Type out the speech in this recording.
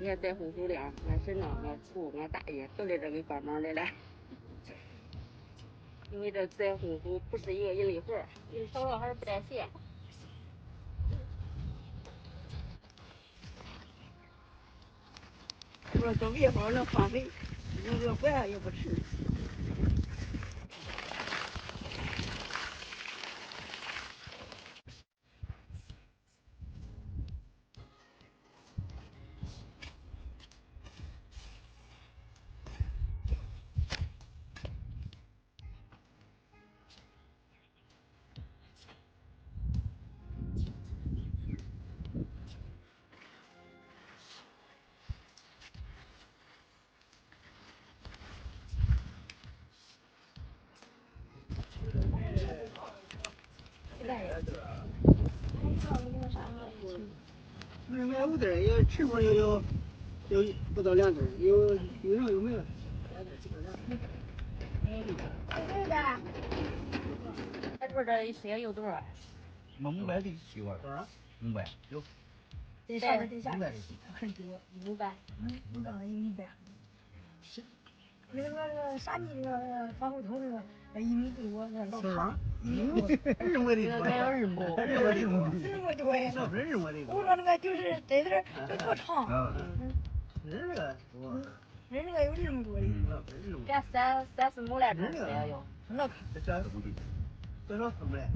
俺在乎数量，俺婶子、俺叔、俺大爷都来这给帮忙来了。因为这在乎数不是一个人力活，人少了还是不带闲。我都别好能放肥，有个饭也不吃。买5袋也吃不有不到2袋，有人有没有？他说这一些有多少？500的7万多少？500有。得上面得下面很多500，不到100。是。那个啥地那个防护头那个1米多，那老长。认为的多，那要认不多呀？那不是认为的多。我说那个就是在这就多长。人那个多。人那个有这么多的。咱3、4亩来种才有。那多少4亩来？